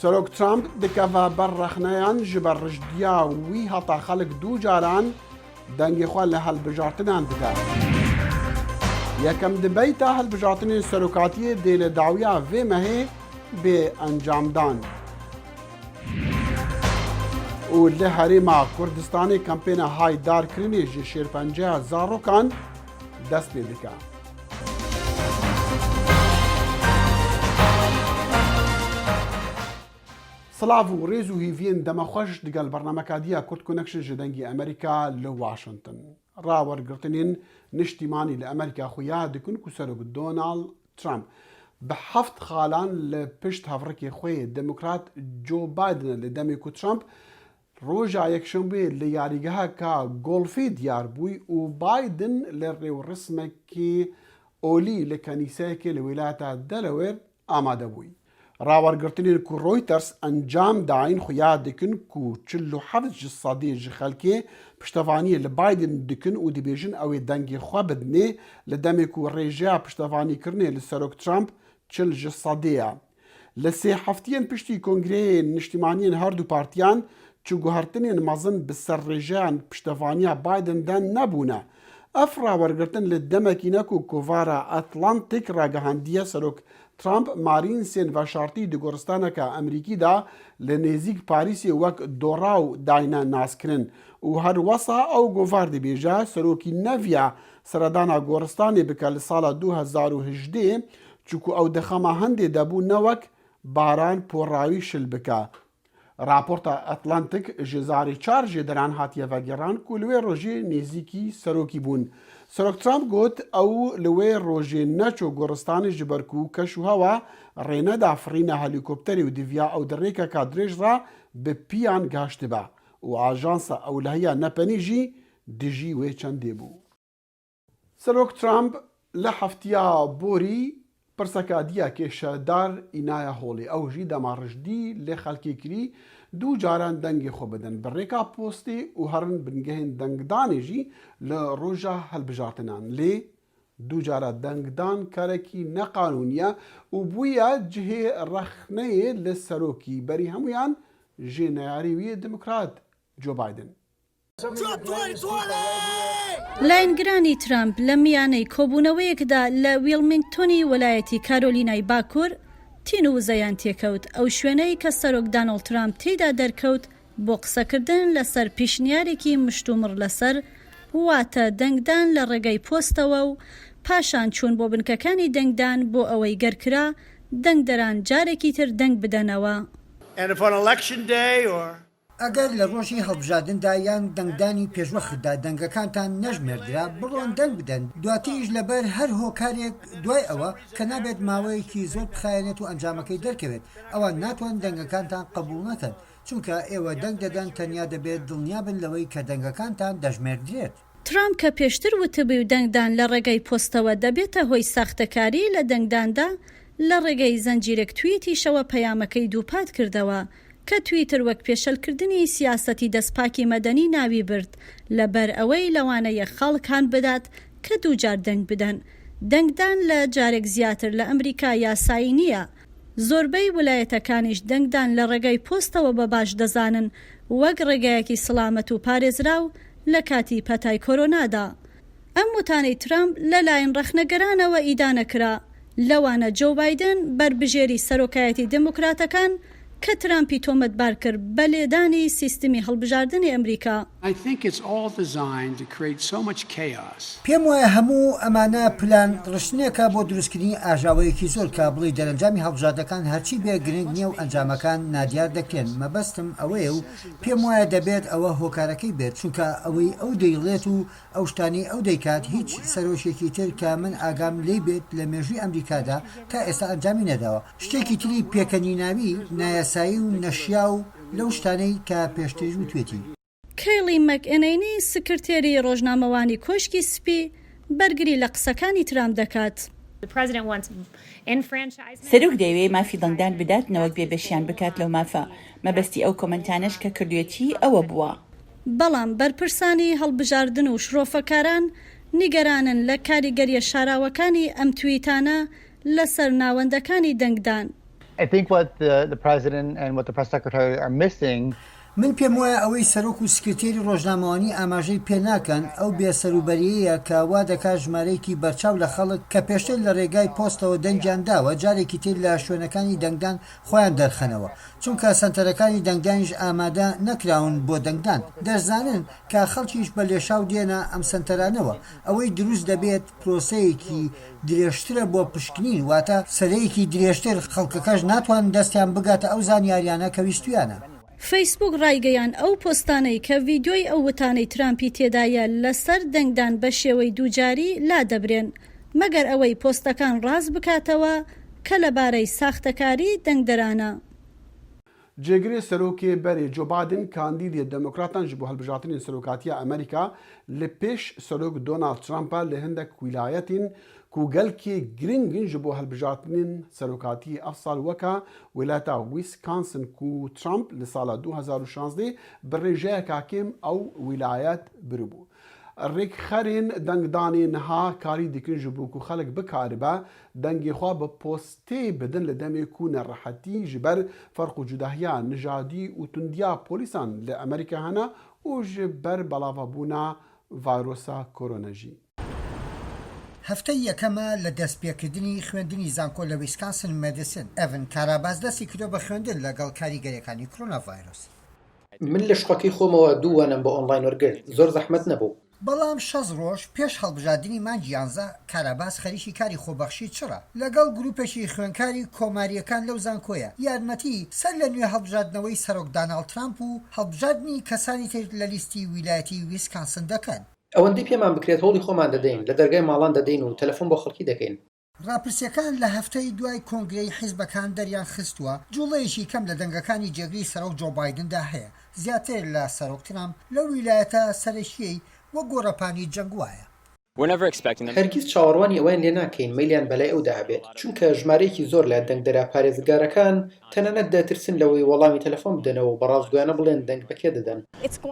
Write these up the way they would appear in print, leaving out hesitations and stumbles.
سەرۆک ترامپ دکەڤە بەر ڕەخنەیان ji ber ڕژدیا wî heta xelk du caran dengê xwe li helbijartinan dike. Yekem dibeyta helbijartinên serokatiyê dê li dawiya vê mehê bê encamdan. û li Herêma Kurdistanê kampêna haydarkirinê ji şêrpenceya zarokan dest pê dike. سلااف و ڕێز و هیڤین دەمەخۆش دەگەڵ بەرنامەکە دیە کورد کۆنەکشن ji dengê ئەمریکا li Washington. Rawergirtinên niştîmanî li Amerîka xuya dikin ku Serok Donald Trump bi heft xalan li pişt hevrekê xwe Demokrat Joe Biden li demê ku Trump roja yekşembê li yarîgeheka golfê diyar bûy û Biden li rêwresmekê olî li kenîseyekê li wîlayeta Delaware amade bûy. Rawergirtinên ku Reuters encam dayîn xuya dikin ku 47% ji xelkê piştevaniyê li Biden dikin û dibêjin ew ê dengê xwe bidinê li demê ku rêjeya piştevanîkirinê li Serok Trump 40% ye. Li sê heftiyên piştî Kongreyê Niştîmaniyên her du partiyan çi guhertinên mezin bi ser rêjeyan piştevaniya Biden de nebûne. Ev rawergirtin li demekî ne ku kovara Atlantik ragihandiye Serok Trump marînsên veşartî di goristaneka Emerîkî da li nêzik Parîsê wek doraw dayne naskirin û her wesa ew govar dibêje serokî neviya seredana goristanê bike li sala 2018 çûku ew di xema Hindê debû ne wek baran porawî şil bike. Raporta Atlantik ji zarê 4 jê deran hatiye vegeran ku li wê rojê nêzîkî serokî bûn. Serok Trump got ew li wê rojê neço goristanê ji ber ku keş û hewa rê neda firîna helîkopterê û diviya ew di rêkeka dirêj re bi pîyan geş dibe û ajansa ewlehiya nepenî jî dijî wê çendê bû. Serok Trump li heftiya borî pirseka diyekê şedar înaya holê ew jî dema rijdî lê xelkê kirî du caran dengê xwe bidin bi rêka postê û herin bingehên dengdanê jî li roja helbijartinan lê du cara dengdan karekî neqanûnî ye û bûye cihê rexneyê li serokî berî hemûyan jê neyarî wî Demokrat Joe Biden. لایەنگرانی ترامپ لە میانەی کۆبوونەوەیەکدا لە ویلمینگتۆنی وەلایەتی کارۆلینای باکوور تین و وزەیان تێکەوت ئەو شوێنەی کە سەرۆک دانەڵد ترامپ تێیدا دەرکەوت بۆ قسەکردن لەسەر پیشنیارێکی مشتومڕ لەسەر واتە دەنگدان لە ڕێگەی پۆستەوە و پاشان چوون بۆ بنکەکانی دەنگدان بۆ ئەوەی گەرکرا دەنگدەران جارێکی تر دەنگ بدەنەوە. ئەگەر لە ڕۆژی هەڵبژاردندا یان دەنگدانی پێشوەختدا دەنگەکانتان نەژمێردرا بڕۆن دەنگ بدەن دواتیش لەبەر هەر هۆکارێک دوای ئەوە کە نابێت ماوەیەکی زۆر بخایەنێت و ئەنجامەکەی دەرکەوێت ئەوە ناتوان دەنگەکانتان قبول نەکەن چونکە ئێوە دەنگ دەدەن تەنیا دەبێت دڵنیا بن لەوەی کە دەنگەکانتان دەژمێردرێت. ترامپ کە پێشتر وتبووی و دەنگدان لە ڕێگەی پۆستەوە دەبێتە هۆی ساختەکاری لە دەنگداندا لە ڕێگەی زەنجیرێک تویتیشەوە پەیامەکەی دووپات کردەوە کە تویتر وەک پێشەلکردنی سیاسەتی دەستپاکی مەدەنی ناوی برد لەبەر ئەوەی لەوانەیە خەڵکان بدات کە دووجار دەنگ بدەن. دەنگدان لە جارێک زیاتر لە ئەمریکا یاسایی نییە. زۆربەی ویلایەتەکانیش دەنگدان لە ڕێگەی پۆستەوە بە باش دەزانن وەک ڕێگایەکی سەلامەت و پارێزراو لە کاتی پەتای کۆرۆنادا. ئەم وتانەی ترامپ لەلایەن ڕەخنەگەرانەوە ئیدانەکرا لەوانە جۆ بایدن بەربژێری سەرۆکایەتی دموکراتەکان کە ترامپی تۆمەتبار کرد بە لێدانی سیستمی هەڵبژاردنی ئەمریکا. پێم وایە هەموو ئەمانە پلان ڕشتنێکە بۆ دروستکردنی ئاژاوەیەکی زۆر کا بڵی دەرەنجامی هەڵبژاردەکان هەرچی بێ گرنگ نییە و ئەنجامەکان نادیار دەکرێن. مەبەستم ئەوەیە و پێم وایە دەبێت ئەوە هۆکارەکەی بێت چونکە ئەوەی ئەو دەیڵێت و ئەو شتانی ئەو دەیکات هیچ سەرۆشێکی تر کە من ئاگام لێ بێت لە مێژووی ئەمریکادا تا ئێستا ئەنجامی نەداوە. شتێکی تری پێکەنی ناوی نایاسایی و نەشیا و لەو شتانەی کە پێشتر وتوێتی. کەیڵی مەکئێنەینی سکرتێری ڕۆژنامەوانی کۆشکی سپی بەرگری لە قسەکانی ترامپ دەکات. سەرۆک دەیەوێت مافی دەنگدان بداتنەوەک بێبەشیان بکات لەو مافە مەبەستی ئەو کۆمەنتانەش کە کردوێتی ئەوە بووە. بەڵام بەرپرسانی هەڵبژاردن و شرۆفەکاران نیگەرانن لە کاریگەریە شاراوەکانی ئەم تویتانە لەسەر ناوەندەکانی دەنگدان. I think what the president and what the press secretary are missing من پێم وایە ئەوەی سەرۆک و سکرتێری ڕۆژنامەوانی ئاماژەی پێ ناکەن ئەو بێسەروبەریەیە کە وا دەکات ژمارەیەکی بەرچاو لە خەڵک کە پێشتر لە ڕێگای پۆستەوە دەنگیان داوە جارێکی تر لە شوێنەکانی دەنگدان خۆیان دەرخەنەوە چونکە سنتەرەکانی دەنگدانیش ئامادە نەکراون بۆ دەنگدان دەزانن کە خەڵکیش بە لێشاو دێنە ئەم سنتەرانەوە ئەوەی دروست دەبێت پرۆسەیەکی درێژترە بۆ پشکنین واتە سەرەیەکی درێژتر خەڵکەکەش ناتوان دەستیان بگاتە ئەو زانیاریانە کە ویستویانە. فەیسبوک ڕایگەیان ئەو پۆستانەی کە ڤیدیۆی ئەو وتانەی ترامپی تێدایە لەسەر دەنگدان بە شێوەی دووجاری لا دەبرێن مەگەر ئەوەی پۆستەکان ڕاست بکاتەوە کە لەبارەی ساختەکاری دەنگدەرانە. جێگرێ سەرۆکێ بەرێ جۆ بایدن کاندیدی دەموکراتان ji بۆ هەڵبژارتنین سەرۆکاتیە ئەمریکا لە پێش سەرۆک دۆنالد ترامپە لە هەندێک ویلایەتین کوگەلکی گرنگن ji بۆ هەڵبژارتنین سەرۆکاتی ئەف ساڵ وەکە ویلایەتە ویسکانسن و ترامپ لە ساڵە 2016 بە ڕێژەیەکا کێم ئەو ویلایەت بربوو. ڕێکخەرێن دەنگدانێ نەها کاری دیکن ji بۆ و خەڵک بکاربە دەنگێخوا بە پۆستێ بدن لە دەمێک و نەڕەحەتی ji ber فەرق و جوداهیا نژادی و توندیا پۆلیسان لە ئەمریکا هەنا و ji ber بەڵاوەبوونا ڤایرۆسا کۆرۆنەژی. هەفتەی یەکەمە لە دەستپێکردنی خوێندنی زانکۆ لە ویسکانسن مێدیسن ئەڤن کاراباز دەستی کردو بە خوێندن لەگەڵ کاریگەریەکانی کۆرۆنا ڤایرۆس. من لە شقەکەی خۆمەوە دووانم بە ئۆنلاین وەرگرت زۆر زەحمەت نەبوو. بەڵام 6 ڕۆژ پێش هەڵبژاردننی مانگی 11 کاراباس خەریکی کاری خۆبەخشی چڕە لەگەڵ گروپێکی خوێنکاری کۆماریەکان لەو زانکۆیە یارمەتی سەر لە نوێ هەڵبژاردنەوەی سەرۆک داناڵد ترامپ و هەڵبژاردننی کەسانی تر لە لیستی ویلایەتی ویسکانسن دەکەن. ئەوەندەی پێمان بکرێت هەوڵی خۆمان دەدەین لە دەرگای ماڵان دەدەین و تەلەفۆن بۆ خەڵکی دەکەین. راپرسیەکان لە هەفتەی دوای کۆنگرەی حیزبەکان دەریان خستووە جوڵەیەکی کەم لە دەنگەکانی جێگری سەرۆک جۆ بایدندا هەیە زیاتر لە سەرۆک ترامپ لە ویلایەتە سەرەکیەی وە گۆڕەپانی جەنگ وایە. هەرگیز چاوەڕوانی ئەویان لێ ناکەین مەیلیان بەلای ئەودا هەبێت چونکە ژمارەیەکی زۆر لە دەنگدەرا پارێزگارەکان تەنانەت دەترسن لەوەی وەڵامی تەلەفۆن بدەنەوە و بەڕاستگویانە بڵێن دەنگ بەکێ دەدەن.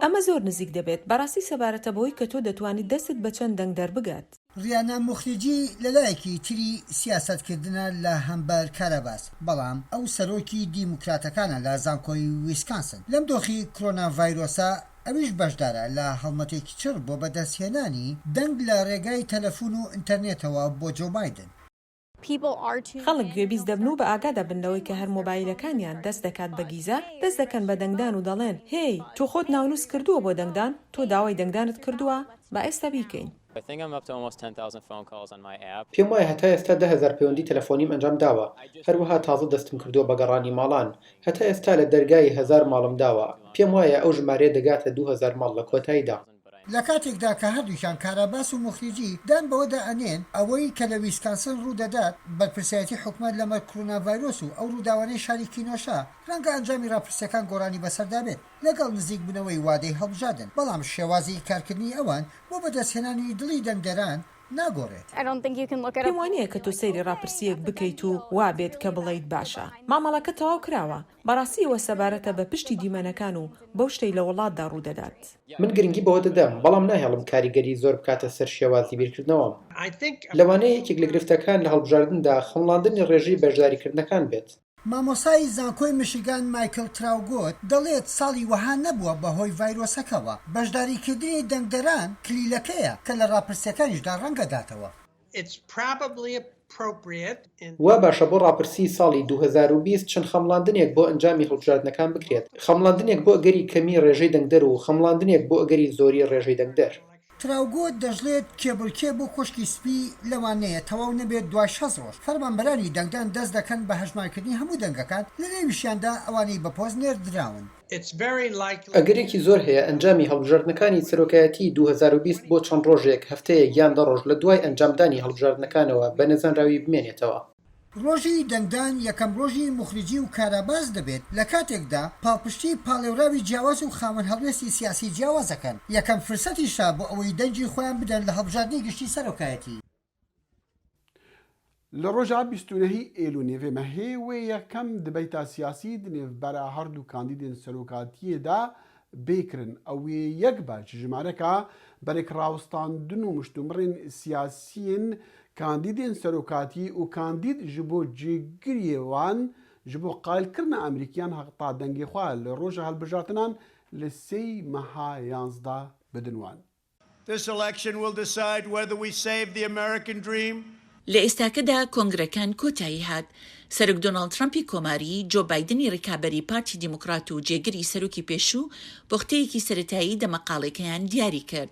ئەمە زۆر نزیک دەبێت بەڕاستی سەبارەتە بەوەی کە تۆ دەتوانیت دەستت بە چەند دەنگدەر بگات. ڕیانە مخریجی لەلایەکی تری سیاسەتکردنە لە هەمبەر کارەباس بەڵام ئەو سەرۆکی دیموکراتەکانە لە زانکۆی ویسکانسن لەم دۆخی کۆرۆنا ڤایرۆسە ئەویش بەشدارە لە هەڵمەتێکی چڕ بۆ بەدەستهێنانی دەنگ لە ڕێگای تەلەفۆن و ئینتەرنێتەوە بۆ جۆ بایدن. خەڵک گوێبیست دەبن و بە ئاگادا بنەوەی کە هەر مۆبایلەکانیان دەست دەکات بە گیزە دەست دەکەن بە دەنگدان و دەڵێن هی تۆ خۆت ناونووس کردووە بۆ دەنگدان تۆ داوای دەنگدانت کردووە با ئێستا بیکەین. پێم وایە هەتا ئێستا 10,000 پەیوەندی تەلەفۆنیم ئەنجام داوە هەروەها تازە دەستم کردووە بە گەڕانی ماڵان هەتا ئێستا لە دەرگای 1000 ماڵم داوە پێم وایە ئەو ژمارە دەگاتە 2000 ماڵ لە کۆتاییدا. لە کاتێکدا کە هەردووکیان کاراباس و مخریجی دان بەوەدا ئەنێن ئەوەی کە لە ویسکانسن ڕوودەدات بەرپرسایەتی حکومەت لەمەر کۆرۆنا ڤایرۆس و ئەو ڕووداوانەی شاری کینۆشا ڕەنگە ئەنجامی راپرسیەکان گۆڕانی بەسەردا بێت لەگەڵ نزیک بوونەوەی وادەی هەڵبژاردن بەڵام شێوازی کارکردنی ئەوان بۆ بەدەستهێنانی دڵی دەنگدەران ناگۆڕێت. پێم وانەیە کە تۆ سەیری راپرسیەک بکەیت و وابێت کە بڵێیت باشە مامەڵەکە تەواو کراوە بەڕاستیەوە سەبارەتە بە پشتی دیمەنەکان و بەو شتەی لە وڵاتدا ڕوودەدات. من گرنگی بەوە دەدەم بەڵام ناهێڵم کاریگەری زۆر بکاتە سەر شێوازی بیرکردنەوە لەوانەیە یەکێک لە گرفتەکان لە هەڵبژاردندا خەمڵاندنی ڕێژەی بەشداریکردنەکان بێت. مامۆسای زانکۆی میشیگان مایکل تراوگۆت دەڵێت ساڵی وەها نەبووە بەهۆی ڤایرۆسەکەوە بەشداریکردنی دەنگدەران کلیلەکەیە کە لە راپرسیەکانیشدا ڕەنگەداتەوە. وا باشە بۆ راپرسی ساڵی 2020 چەند خەمڵاندنێک بۆ ئەنجامی هەڵبژاردنەکان بکرێت خەمڵاندنێک بۆ ئەگەری کەمی ڕێژەی دەنگدەر و خەمڵاندنێک بۆ ئەگەری زۆری ڕێژەی دەنگدەر. تراوگۆت دەژڵێت کێبڵکێ بۆ کوشکی سپی لەوانەیە تەواو نەبێت دوای 6 ڕۆژ فەرمانبەرانی دەنگدان دەست دەکەن بە هەژمارکردنی هەموو دەنگەکان لە نێویشیاندا ئەوانەی بە پۆز نێردراون. ئەگەرێکی زۆر هەیە ئەنجامی هەڵبژاردنەکانی سەرۆکایەتی 2020 بۆ چەند ڕۆژێک هەفتەیە یان 10 ڕۆژ لە دوای ئەنجامدانی هەڵبژاردنەکانەوە بە نەزانراوی بمێنێتەوە. ڕۆژی دەنگدان یەکەم ڕۆژی مخریجی و کارەباز دەبێت لە کاتێکدا پاڵپشتی پاڵێوراوی جیاواز و خاوەن هەڵوێستی سیاسی جیاوازەکەن یەکەم فرسەتیشا بۆ ئەوەی دەنگی خۆیان بدەن لە هەڵبژاردننی گشتی سەرۆکایەتی. لە ڕۆژا 29 ئێلو نێڤێمە هێوێ یەکەم دبەیتە سیاسی دنێڤبەرە هەردوو کاندیدên سەرۆکاتیەدا بێکردن ئەوێ یەک باش ژمارەکە بەرێک ڕاوستاندن و مشتومڕێن سیاسیین کاندیدên سەرۆکاتی و کاندید ji بۆ جێگریێوان ji bo qailkirina Amerîkiyan heqta dengê xwe li roja hilbijartinan li 3 meha 11 bidin wan. This election will decide whether we save the American dream. لە ئێستاکەدا کۆنگرەکان کۆتایی هات سەرۆک دۆناڵد ترامپی کۆماری جۆ بایدنی ڕێکابەری پارتی دیموکرات و جێگری سەرۆکی پێشوو بۆختەیەکی سەرەتایی دەمەقاڵەکەیان دیاری کرد.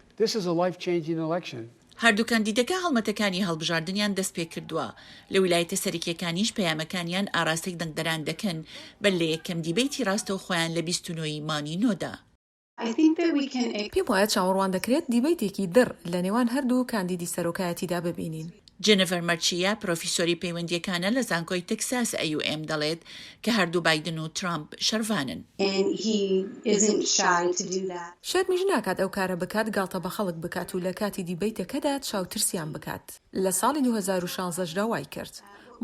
هەردوو کاندیدەکە هەڵمەتەکانی هەڵبژاردنیان دەست پێ کردووە لە ویلایەتە سەرەکیەکانیش پەیامەکانیان ئاراستەی دەنگدەران دەکەن بەل لە یەکەم دیبەیتی ڕاستەو خۆیان لە 29 مانی نۆدا. پێم وایە چاوەڕوان دەکرێت دیبەیتێکی دڕ لە نێوان هەردوو کاندیدی سەرۆکایەتیدا ببینین. جێنەڤەر مەرچیە پرۆفیسۆری پەیوەندیەکانە لە زانکۆی تەکساس ئەیوئێم دەڵێت کە هەردوو بایدن و ترامپ شەروانن. شەرمیش ناکات ئەو کارە بکات گاڵتە بە خەڵک بکات و لە کاتی دیبەیتەکەدا چاوترسیان بکات. لە ساڵی 2016 وای کرد.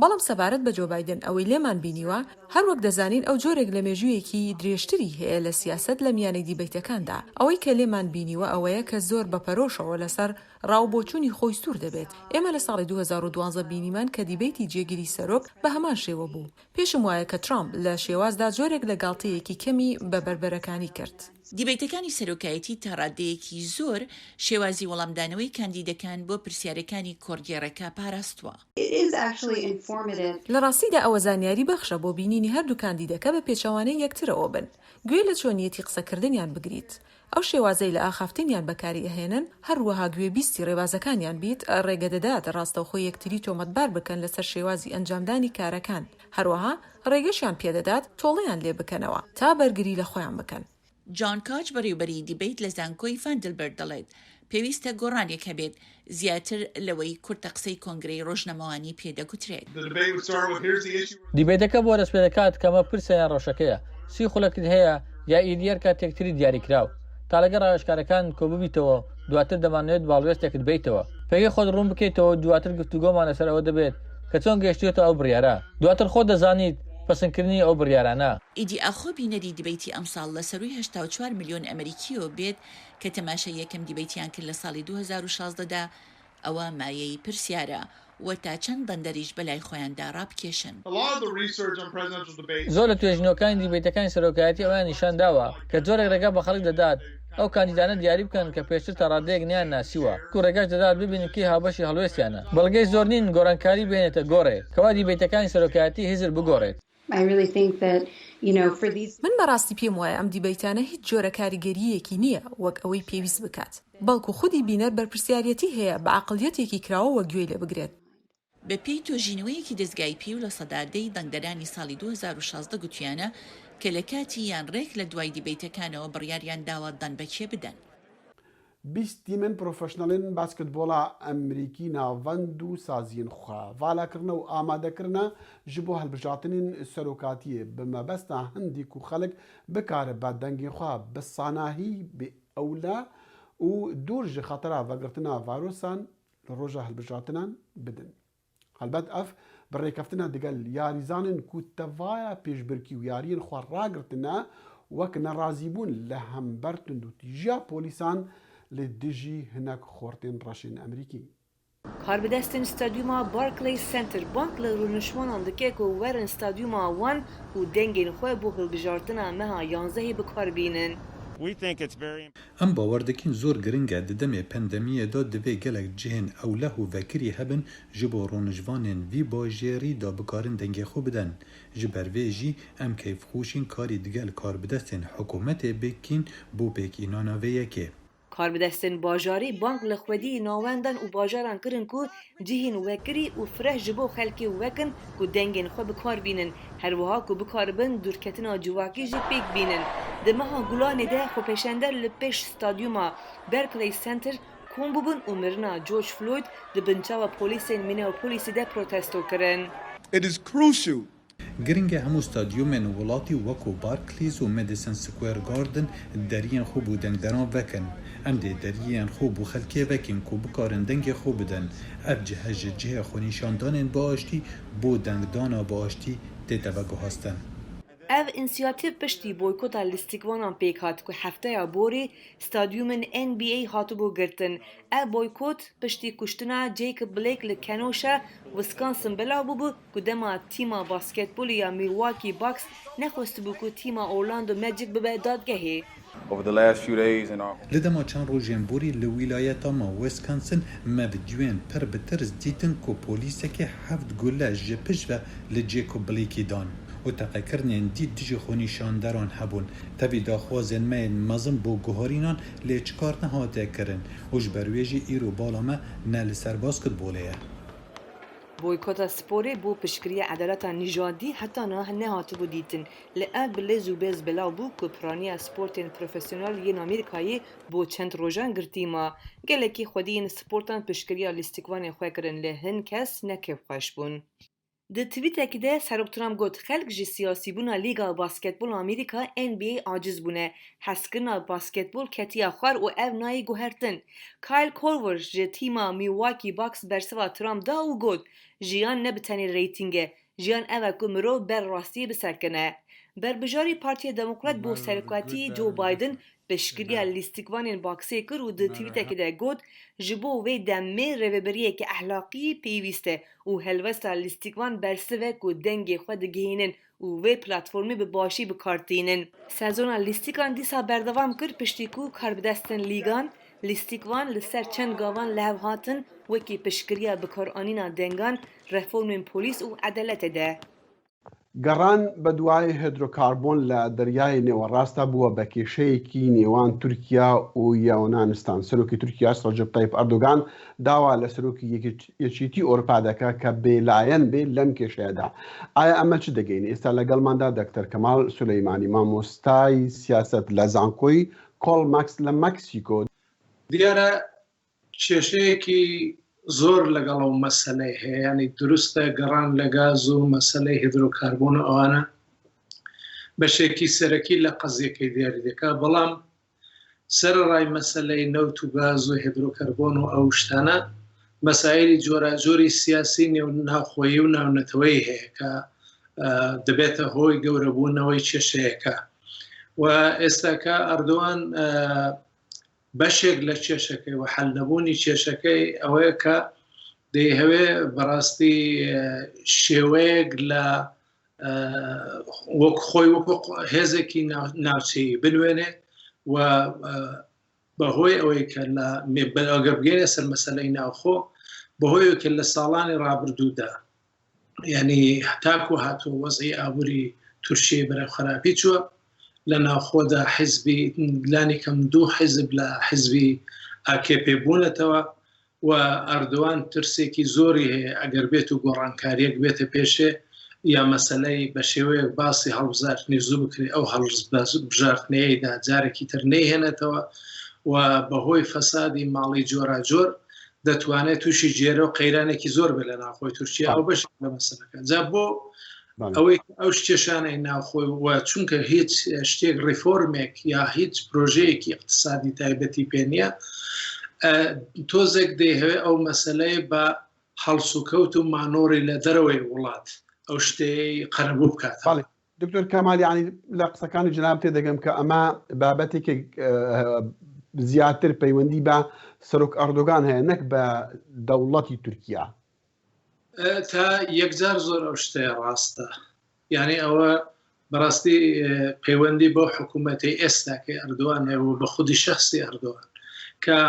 بەڵام سەبارەت بە جۆ بایدن ئەوەی لێمان بینیوە هەروەک دەزانین ئەو جۆرێک لە مێژوویەکی درێژتری هەیە لە سیاست لە میانەی دیبەیتەکاندا. ئەوەی کە لێمان بینیوە ئەوەیە کە زۆر بەپەرۆشەوە لەسەر ڕاوبۆچوونی خۆی سوور دەبێت. ئێمە لە ساڵی 2012 بینیمان کە دیبەیتی جێگیری سەرۆک بە هەمان شێوە بوو. پێشم وایە کە ترامپ لە شێوازدا جۆرێک لە گاڵتەیەکی کەمی بە بەربەرەکانی کرد. دیبەیتەکانی سەرۆکایەتی تا ڕادەیەکی زۆر شێوازی وەڵامدانەوەی کاندیدەکان بۆ پرسیارەکانی کۆڕگێڕەکە پاراستووە. لە ڕاستیدا ئەوە زانیاری بەخشە بۆ بینینی هەردوو کاندیدەکە بە پێچەوانەی یەکترەوە بن گوێ لە چۆنیەتی قسەکردنیان بگریت. ئەو شێوازەی لە ئاخافتنیان بەکاری ئەهێنن هەروەها گوێبیستی ڕێوازەکانیان بیت ڕێگە دەدات ڕاستەوخۆ یەکتری تۆمەتبار بکەن لەسەر شێوازی ئەنجامدانی کارەکان. هەروەها ڕێگەشیان پێدەدات تۆڵەیان لێ بکەنەوە تا بەرگری لە خۆیان بکەن. جان کاچ بەڕێوبەری دیبەیت لە زانکۆی ڤاندلبەرت دەڵێت پێویستە گۆڕانێک هەبێت زیاتر لەوەی کورتە قسەی کۆنگرەی ڕۆژنەمەوانی پێدەگوترێت. دیبێتەکە بۆ دەست پێ دەکات کەمە پرسیان ڕۆژەکەیە سی خولەکت هەیە یا ئیدیەر کاتێکتری دیاریکراو تا لەگە ڕاوێژکارەکان کۆ ببیتەوە دواتر دەمانێت باڵوێستێکت بیتەوە پێی خۆت ڕوون بکەیتەوە دواتر گفتوگۆمان لەسەر ئەوە دەبێت کە چۆن گەشتێتەوە ئەو بڕیارە دواتر خۆ دەزانیت پەسەندکردنی ئەو بڕیارانە. ئیدی ئاخۆ بینەری دیبەیتی ئەمساڵ لە سەروی 84 میلیۆن ئەمریکیەوە بێت کە تەماشای یەکەم دیبەیتیان کرد لە ساڵی 2016دا ئەوە مایەی پرسیارە و تا چەند بەندەریش بەلای خۆیاندا ڕابکێشن. زۆر لە توێژینەوەکانی دیبەیتەکانی سەرۆکایەتی ئەویان نیشان داوە کە جۆرێک ڕێگا بە خەڵک دەدات ئەو کاندیدانە دیاری بکەن کە پێشتر تا ڕادەیەک نیان ناسیوە و ڕێگاش دەدات ببینن کی هاوبەشی هەڵوێستیانە. بەڵگەی زۆر نین گۆڕانکاری بێنێتە گۆڕێ کەوا دیبەیتەکانی سەرۆکایەتی هیزر بگۆڕێت. من بەڕاستی پێم وایە ئەم دیبەیتانە هیچ جۆرە کاریگەریەکی نییە وەک ئەوەی پێویست بکات بەڵکو خودی بینەر بەرپرسیارەتی هەیە بە عەقڵیەتێکی کراوە گوێی لێ بگرێت. بە پێی تۆژینەوەیەکی دەستگای پێ و لە سەدادەی دەنگدەرانی ساڵی 2016 گوتیانە کە لە کاتی یان ڕێک لە دوای دیبەیتەکانەوە بڕیاریان داوە دەنبەکێ بدەن. 20 تیمن پرۆفشنەڵین باسکتبۆڵە ئەمریکی ناوەند و سازیین خوا ڤالاکردنە و ئامادەکردنە ji بۆ هەڵبژاتنین سەرۆکاتیە بە مەبەستە هەندێک و خەڵک بکارە بە دەنگی خوا بە ساناهی بێ ئەولا و دوور ji خەتەرا vegirtina ڤایرۆسان li ڕۆژە هەڵبژاتنان بدن. هەلبەت ئەف بڕێکەفتنە دەگەل یاریزانن ku tevaya pêşbirkî û yariyên xwe ragirtine wek nerazîbûn li hember tundûtîjiya polîsan li dijî hinek xortên reşên Emerîkî. Karbidestên stadyuma Barclays Center bank li rûnişwanan dike ku werin stadyuma wan û dengên xwe bû hilbijartina meha 11 bikarbînin. ئەم باوەڕ دەکەین زۆر گرنگە دەدەمێ پەندەمیەدا دەبێ gelek cihên ewleh û vekirî hebin ji bo rûnişvanên vî bajêrî da bikarin dengê xwe bidin. Ji ber vê jî em keyfxweşîn karî digel karbidestên hikûmetê bikîn bû pêkînana vê yekê. Karbidestên bajarî bank li xwedî nawendan û bajaran kirin ku cihên vekirî û fireh ji bo xelkê wekin ku dengên xwe bikarbînin herwiha ku bikaribin dûrketina civakî jî pêk bînin. Di meha Gulanê de xwepêşender li pêş stadyuma Barclays Center kom bûbin û mirina George Floyd di binçava polîsên Minneapolisê de protesto kirin. It is crucial. Giring e hemû stadyumên welatî wekû Barclays û Madison Square Garden deriyên xwe bû dengderan vekin. Em dê deriyên xwe bû xelkê vekin ku bikarin dengê xwe bidin. Ev cihe ji cihê xwenîşandanên biaştî bû dengdana biaştî tê tevegihastin. ev inisiyatif piştî boykota lîstikvanan pêk hat ku hefteya borê stadyumên NBA hatibû girtin. Ev boykot piştî kuştina Jacob Blake li Kenosha, Wisconsin belav bûbû ku dema tîma basketbolê ya Milwaukee Bucks nexwestibû ku tîma Orlando Magic bibe dadgehê. Li dema çend rojên borî li wîlayeta me Wisconsin me vidyoyên pir bi tirs dîtin ku polîsekê heft gule ji pişt ve li Jacob Blakeê dan. û teqekirinên dît dijî xwenîşanderan hebûn. Tevî daxwazên me yên mezin bo guharînan lê çikar nehate kirin û ji ber wê jî îro bala me ne li ser basketbolê ye. Boykota sporê bû piştgiriya edaleta nîjadî heta nehatibû dîtin. Li ev bi lêz û bêz belav bû ku piraniya sportên profesyonel yên Amerîkayê bo çend rojan girtîma. Gelekî xwediyên sportan piştgiriya lîstikvanê xwe kirin lê hin kes nekevxweş bûn. Di tweetekî de Seroktiram got xelk ji siyasîbûna Lîga Basketbol Amerîka NBA aciz bûne. Hezkirina basketbol ketiya xwar û ev nayê guhertin. Kyle Korver ji tîma Milwaukee Bucks bersiva Trump da û got jiyan ne bi tenê reyting e, jiyan ev e ku mirov ber rastiyê bisekine. Berbijarî Partiya Demokrat bo seroketî Joe Biden piştgiriya lîstikvanên Bucksê kir û di tweetekê de got ji bo wê demê rêveberiyekî ehlaqî pêwîst e û helbesta lîstikvan bersiv e ku dengê xwe digihînin û vê platformê bi başî bikartînin. Sezona lîstikan dîsa berdewam kir piştî ku karbidestên lîgan lîstikvan li ser çend gavan lev hatin wekî piştgiriya bikaranîna dengan, reformên polîs û edeletê de. گەڕان بە دوای هیدرۆکاربۆن لە دەریای نێوەڕاستە بووە بە کێشەیەکی نێوان تورکیا و یاونانستان. سەرۆکی تورکیاش ڕەجەب تایپ ئەردۆغان داوا لە سەرۆکی یەکێتی ئۆروپا دەکات کە بێلایەن بێت لەم کێشەیەدا. ئایا ئەمە چ دەگەین؟ ئێستا لەگەڵماندا دەکتەر کەمال سولەیمانی مامۆستای سیاسەت لە زانکۆی کۆڵماکس لە مەکسیکۆ. دیارە کێشەیەکی زۆر لەگەڵ ئەو مەسەلەی هەیە، ینی دروستە گەڕان لە گاز و مەسەلەی هیدرۆکاربۆن ئەوانە بەشێکی سەرەکی لە قەزیەکەی دیاری دەکات، بەڵام سەرڕای مەسەلەی نەوت و گاز و هیدرۆکاربۆن و ئەو شتانە مەسایلی جۆرەجۆری سیاسی ناوخۆیی و ناونەتەوەی هەیە کە دەبێتە هۆی گەورەبوونەوەی کێشەیەەکە و ئێستاکە ئەردوان بەشێک لە کێشەکەی و حەل نەبوونی کێشەکەی ئەوەیە کە دەیهەوێ بەڕاستی شێوەیەک لە وەک خۆی وەکو هێزێکی ناوچەیی بنوێنێ و بەهۆی ئەوەی کە ئەگەر بگەینە سەر مەسەلەی ناوخۆ بەهۆی کە لە ساڵانی ڕابردوودا یعنی تاکو هاتووە وەزعی ئابووری تورکیای بەرەو خراپی چووە لە ناوخۆدا حیزبی لانی کەم دوو حیزب لە حیزبی AKP بوونەتەوە و ئەردوان ترسێکی زۆری هەیە ئەگەر بێت و گۆڕانکاریەک بێتە پێشێ یا مەسەلەی بە شێوەیەک باسی هەڵبژاردنی زوو بکرێت ئەو هەڵبژاردنەیەدا جارێکی تر نەیهێنێتەوە و بەهۆی فەسادی ماڵی جۆراجۆر دەتوانێت تووشی جێرە و قەیرانێکی زۆر بێت لە ناوخۆی تورکیا ئەو بەش لە مەسەلەکە جا بۆ ئەوەی ئەو کێشانەی ناوخۆی و چونکە هیچ شتێک ڕیفۆرمێک یا هیچ پرۆژەیەکی اقتصادی تایبەتی پێ نییە تۆزێک دەیهەوێت ئەو مەسەلەی بە هەڵسوکەوت و مانۆری لە دەرەوەی وڵات ئەو شتەی قەرەبوو بکات. دکتۆر کەمال یعنی لە قسەکانی جناب تێدەگەم کە ئەمە بابەتێکی زیاتر پەیوەندی بە سەرۆک ئەردۆغان هەیە نەک بە دەوڵەتی تورکیا. تا یەکجار زۆر ئەو شتەیە ڕاستە، یعنی ئەوە بەڕاستی پەیوەندی بۆ حکوومەتی ئێستاکەی ئەردوان هەیە و بە خودی شخصی ئەردوان کە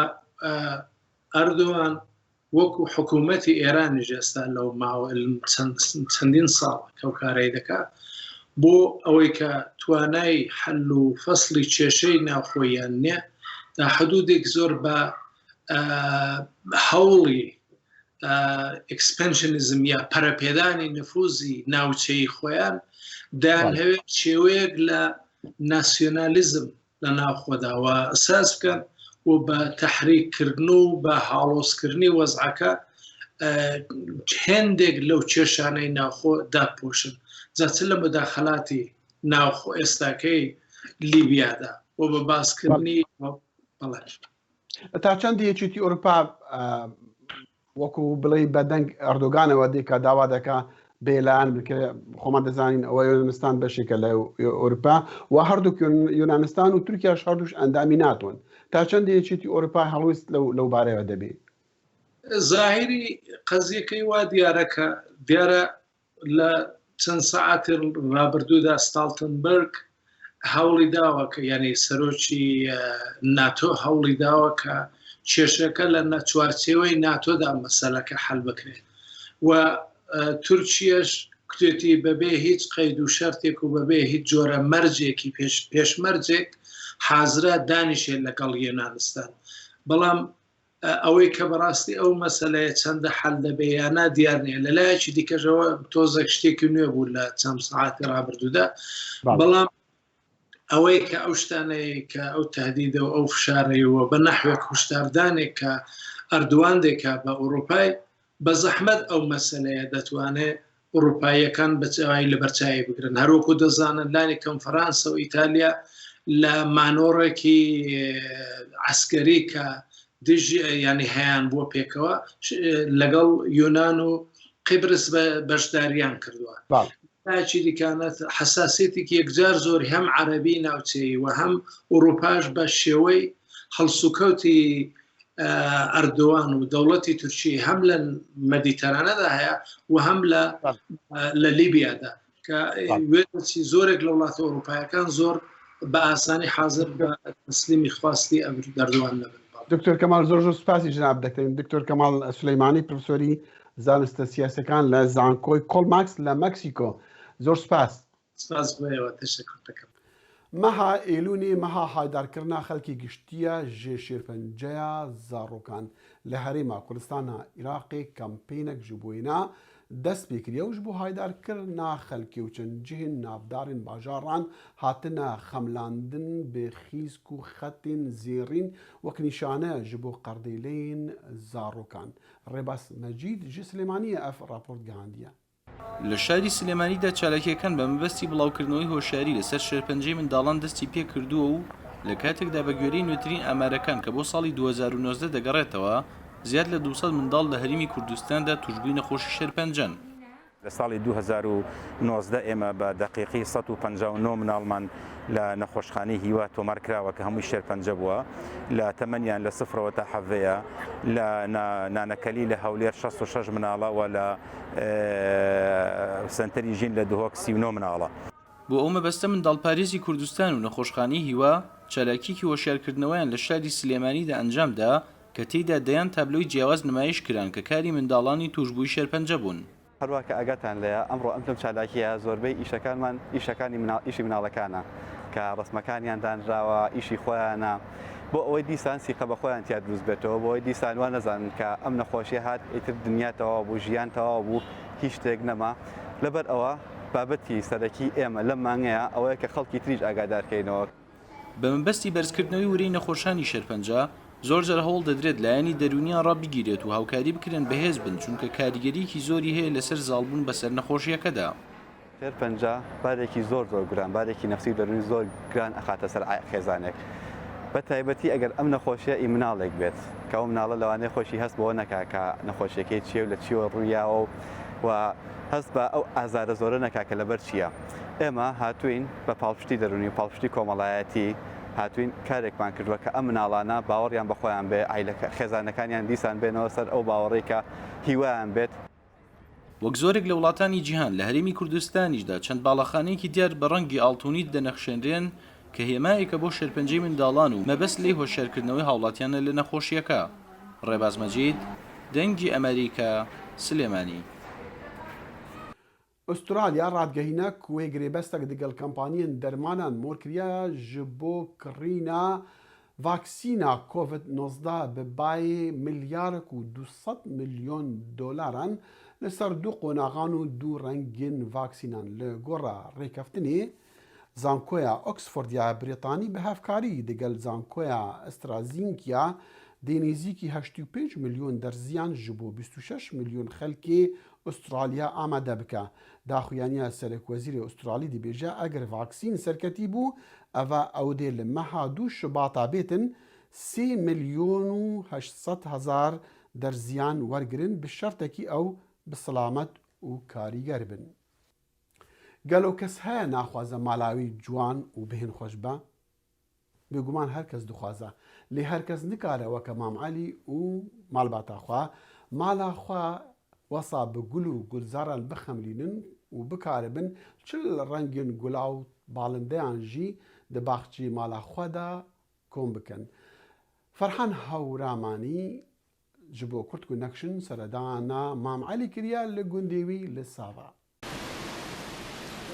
ئەردوان وەکو حکوومەتی ئێرانی ئێستا لەو چەندین ساڵ کەوکارەی دەکات بۆ ئەوەی کە توانای حل و فەسلی کێشەی ناوخۆیان نییە تا حدودێک زۆر بە هەوڵی ئەکسپەنشنیزم یا پەرەپێدانی نفوزی ناوچەی خۆیان دەیانهەوێت شێوەیەک لە ناسیۆنالیزم لە ناوخۆداوە ئەساس بکەن و بە تەحریککردن و بە هاڵۆزکردنی وەزعەکە هێندێک لەو کێشانەی ناوخۆ داپۆشن جاچ لە مداخەلاتی ناوخۆ ئێستاکەی لیبیادا و بە باسکردنی تا چەندی یەکێتی ئەوروپا وەکو بڵێ بەدەنگ ئەردۆغانەوە دیکە داوا دەکا بێلایەن بکە خۆمان دەزانین ئەوە یۆنانستان بەشێکە لە ئەوروپا و هەردووک یۆنانستان و تورکیاش هەردووش ئەندامی ناتۆن تا چەند یەکێتی ئەوروپا هەڵویست لەو بارەیەوە دەبێت ظاهری قەزیەکەی وا دیارەکە دیارە لە چەند سەعاتی ڕابردوودا ستالتنبرگ هەوڵی داوە کە یعنی سەرۆکی ناتۆ هەوڵی داوە کە کێشەکە لە چوارچێوەی ناتۆدا مەسەلەکە حەل بکرێت و تورکیەش کوێتی بەبێ هیچ قەید و شەرتێک و بەبێ هیچ جۆرە مەرجێکی پێشمەرجێک حازرە دانیشێت لەگەڵ یۆنانستان بەڵام ئەوەی کە بەڕاستی ئەو مەسەلەیە چەندە حەل دەبێیانە دیار نیە لەلایەکی دیکەژەوە تۆزێک شتێکی نوێ بوو لە چەند ساعاتی ڕابردوودا بەڵام ئەوەی کە ئەو شتانەیە کە ئەو تهدیدە و ئەو فشارەیەوە بە نەحوێک هشداردانێک کە ئەردوان دێکا بە ئەوروپای بە زەحمەت ئەو مەسەلەیە دەتوانێت ئەوروپاییەکان بەچاوی لە بەرچاوی بگرن هەروەکو دەزانن لانی کەنفەرانسە و ئیتالیا لە مانۆڕێکی عسکەری کە ینی هەیان بۆ پێکەوە لەگەڵ یۆنان و قیبرس بەشداریان کردووە چی دیکانێت حساسێتێکی یەکجار زۆر هەم عەرەبی ناوچەیی و هەم ئەوروپاش بە شێوەی هەڵسوکەوتی ئەردوان و دەوڵەتی تورکی هەم لە مەدیتەرانەدا هەیە و هەم لە لیبیادا کە وێتی زۆرێک لە وڵاتە ئەوروپایەکان زۆر بە ئاسانی حاضر بە تەسلیمی خواستی ئەردوان نەبن. دکتۆر کەمال زۆر سوپاسی جناب دەکەین. دکتۆر کەمال سولەیمانی پرۆفسۆری زانستە سیاسەکان لە زانکۆی کۆڵماکس لە مەکسیکۆ زۆر سپاس. مەها ئێلونێ مەها هایدارکردنا خەڵکی گشتیە ژێ شێرپەنجەیە زاڕۆکان لە هەرێما کوردستانە عێراقی کەمپینێک ji بۆینا دەست پێکریە وش بۆ هایدارکردنا خەڵکی و چەند جihên ناودارên باژاران هاتنە خەملاندن بێ خیسک و خەتên زێڕین وەک نیشانە ji بۆ قەردەیلەیên زاڕۆکان. ڕێباس مەجید ji سلێمانیە ئەف راپۆرت گەهاندیە. لە شاری سلێمانیدا چالاکیەکان بە مەبەستی بڵاوکردنەوەی هۆشیاری لەسەر شێرپەنجەی منداڵان دەستی پێ کردووە و لە کاتێکدا بە گوێرەی نوێترین ئامارەکان کە بۆ ساڵی 2019 دەگەڕێتەوە زیاد لە 200 منداڵ لە هەرێمی کوردستاندا توشبووی نەخۆشی شێرپەنجەن. لە ساڵی 2019 ئێمە بە دقیقی 159 مناڵمان لە نەخۆشخانەی هیوا تۆمار کراوە کە هەمووی شێرپەنجە بووە لە تەمەنیان لە 0ەوە تا 7ەیە لە نانەکەلی لە هەولێر 66 مناڵەوە لە سنتەری ژین لە دهۆک 39 مناڵە. بۆ ئەو مەبەستە منداڵپارێزی کوردستان و نەخۆشخانەی هیوا چالاکیکی هۆشیارکردنەوەیان لە شاری سلێمانیدا ئەنجامدا کە تێیدا دەیان تابلۆی جیاواز نمایش کران کە کاری منداڵانی توشبووی شێرپەنجە بوون. هەروەکە ئەگەتان لەیە ئەمڕۆ ئەم چالاکیە زۆربەی ئیشەکانمان ئیشی مناڵەکانە کە ڕسمەکانیان دانراوە ئیشی خۆیانە بۆ ئەوەی دیسان سیقە بە خۆیان تیا دروست بێتەوە بۆ ئەوەی دیسان وان نەزانن کە ئەم نەخۆشیە هات ئیتر دنیاتەوە بوو ژیانتەوە بوو هیچ شتێک نەما لەبەر ئەوە بابەتی سەرەکی ئێمە لەم مانگەیە ئەوەیە کە خەڵکی تریش ئاگادارکەینەوە. بە مەبەستی بەرزکردنەوەی وەرەی نەخۆشانی شێرپەنجە زۆر جار هەوڵ دەدرێت لایەنی دەرونیان ڕابگیرێت و هاوکاری بکرێن بەهێز بن چونکە کاریگەریەکی زۆری هەیە لەسەر زاڵبوون بەسەر نەخۆشیەکەدا. شێرپەنجە بارێکی زۆر گران بارێکی نەفسی دەرونی زۆر گران ئەخاتە سەر خێزانێک بە تایبەتی ئەگەر ئەم نەخۆشیە ئیمناڵێک بێت کە ئەو مناڵە لەوانەیە خۆشی هەست بۆ نەکا کە نەخۆشیەکەی چیە و لە چیوە ڕوویاوە و هەست بە ئەو ئازارە زۆرە نەکا کە لەبەر چییە. ئێمە هاتوین بە پاڵپشتی دەرونی و پاڵپشتی کۆمەڵایەتی هاتوین کارێکمان کردووە کە ئەم مناڵانە باوەڕیان بەخۆیان بێ خێزانەکانیان دیسان بێنەوە سەر ئەو باوەڕێ کە هیوایان بێت. وەک زۆرێک لە وڵاتانی جیهان لە هەرێمی کوردستانیشدا چەند باڵەخانەیەکی دیار بە ڕەنگی ئاڵتونیت دەنەخشێنرێن کە هێمایەکە بۆ شێرپەنجەی منداڵان و مەبەست لێی هۆشیارکردنەوەی هاوڵاتیانە لە نەخۆشیەکە. ڕێباز مەجید دەنگی ئەمریکا سلێمانی. ئوسترالیا ڕادگەهینە کوێ گرێبەستێک دەگەڵ کەمپانیên دەرمانان مۆرکریە ji بۆ کڕینا ڤاکسینە کۆڤید-19 bi bayê milyarek û 200 milyon dolaran li ser du qonaxan û du rengên vaksînan li gora rêkeftinê zankoya Oxfordiya Brîtanî bi hevkarî digel zankoya AstraZeneca dê nêzîkî 85 milyon derziyan ji bo 26 milyon xelkê Astralya amade bike. Daxuyaniya Serokvezîrê Astralî dibêje eger vaksîn serketî bû eva ew dê li meha dû Şibata bêtin 3 milyon û 800 hezar derziyan wergirin bi şertekî ew bi silamet و کاریگەر بن. گەلو کەس هەیە ناخوازە ماڵاوی جوان و بهێن خۆش بە؟ بێگومان هەر کەس دخوازە لێ هەر کەس نکارەوە کە مامعەلی و ماڵباتاخوا ماڵاخوا وەسا بە گول و گولزاران بخەملینن و بکاربن چل ڕەنگن گولا و باڵندەیان ژی دە باخچی ماڵاخوادا کۆم بکەن. فەرحان هەورامانی ji bo Kurd Connection سەردانا مامعەلی کریە لە گوندێوی لە ساوا.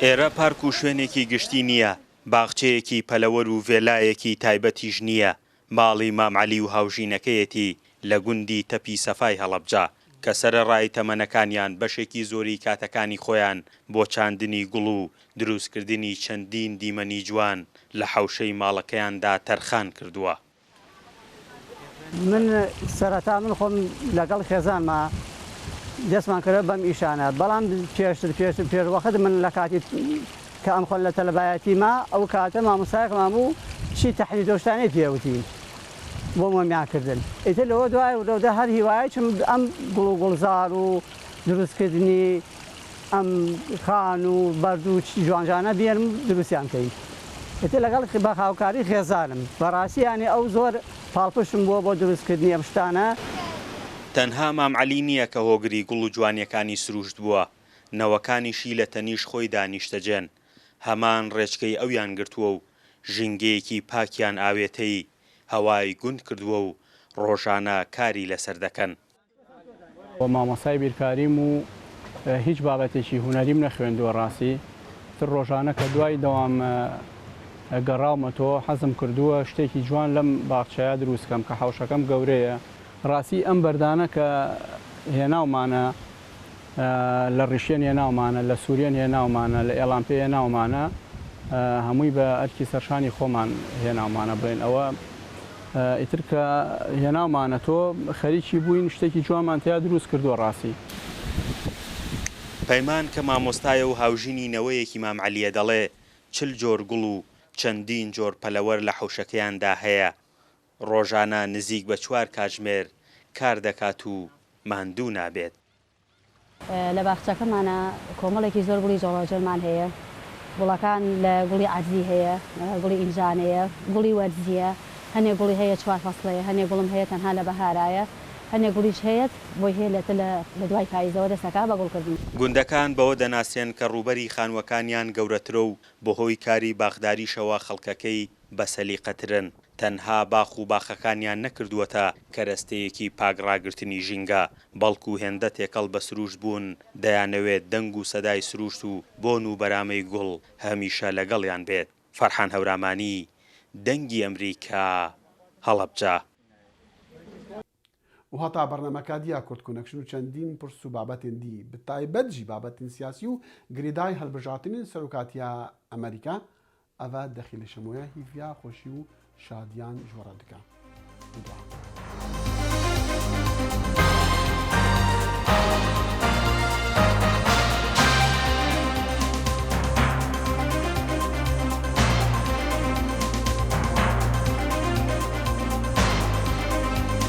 ئێرە پارک و شوێنێکی گشتی نییە، باخچەیەکی پەلەوەر و vێلایەکی تایبەتیش نییە. ماڵی مامعەلی و هاوژینەکەیەتی لە گوندی تەپی سەفای هەڵەبجە کە سەرەڕای تەمەنەکانیان بەشێکی زۆری کاتەکانی خۆیان بۆ چاندنی گوڵ و دروستکردنی چەندین دیمەنی جوان لە حەوشەی ماڵەکەیاندا تەرخان کردووە. من سەرەتا من خۆم لەگەڵ خێزانمە دەستمان کردە بەم ئیشانە، بەڵام پێشوەخت من لە کاتی کە ئەم خۆن لە تەلەبایەتیمە ئەو کاتە مامۆستایەکمان بوو چی تەحلیل دۆشتانەی پێوتین بۆ مۆمیاکردن. ئیتر لەوە دوای لەودا هەر هیوایە چم ئەم گوڵ و گوڵزار و دروستکردنی ئەم خان و بەرد و جوانجانە بێنم دروستیان کەین. ئیتر لەگەڵ بە هاوکاری خێزانم بەڕاستی یانی ئەو زۆر پاڵپشتم بۆ دروستکردنی ئەم شتانە. تەنها مامعەلی نییە کە هۆگری گوڵ و جوانیەکانی سروشت بووە، نەوەکانیشی لە تەنیش خۆی دانیشتەجێن، هەمان ڕێچکەی ئەویان گرتووە و ژینگەیەکی پاکیان ئاوێتەی هەوای گوند کردووە و ڕۆژانە کاری لەسەر دەکەن. بۆ مامۆسای بیرکاریم و هیچ بابەتێکی هوەریم نەخوێندووە ڕاستی، تر ڕۆژانە کە دوای دەوام گەڕاومەتەوە حەزم کردووە شتێکی جوان لەم باخچەیە دروستکەم کە حەوشەکەم گەورەیە. ڕاستی ئەم بەردانە کە هێناومانە لە ڕیشێن هێناومانە، لە سوورێن هێناومانە، لە ئێڵامپێ هێناومانە، هەمووی بە ئەرکی سەرشانی خۆمان هێناومانە بڵێن. ئەوە ئیتر کە هێناومانە تۆ خەریکی بووین شتێکی جوانمان تیا دروست کردووە ڕاستی. پەیمان کە مامۆستایە و هاوژینینەوەیەکی مامعەلیە دەڵێ چل جۆر گوڵ و چەندین جۆر پەلەوەر لە حەوشەکەیاندا هەیە، ڕۆژانە نزیک بە 4 کاتژمێر کار دەکات و ماندوو نابێت. لە باخچەکەمانە کۆمەڵێکی زۆر گوڵی جۆڵەجۆڵمان هەیە، گوڵەکان لە گوڵی عەجزی هەیە، گوڵی ئینجانەیە، گوڵی وەرزیە، هەنێ گوڵی هەیە 4 فەسڵەیە، هەنێ گوڵم هەیە تەنها لە بەهارایە، هەنێ گوڵیش هەیە بۆی هەیە لە دوای پاییزەوە دەسەکا بە گوڵکردن. گوندەکان بەوە دەناسێن کە ڕووبەری خانوەکانیان گەورەترە و بەهۆی کاری باخداریشەوە خەڵکەکەی بەسەلیقەترن. تەنها باخ و باخەکانیان نەکردووەتە کەرەستەیەکی پاگڕاگرتنی ژینگە، بەڵکو هێندە تێکەڵ بە سروشت بوون دەیانەوێت دەنگ و سەدای سروشت و بۆن و بەرامەی گوڵ هەمیشە لەگەڵیان بێت. فەرحان هەورامانی، دەنگی ئەمریکا، هەڵەبجە. و هەتا بەرنەمەکە دیا کورد کۆنەکشن و چەندین پرس و بابەتێن دی بتایبەت جی بابەتین سیاسی و گریدای هەڵبژاتنین سەرۆکاتیە ئەمریکا ئەوە دەخیلە شەمۆیە هیڤیا خۆشی و شادیان ژوەڕە دکە.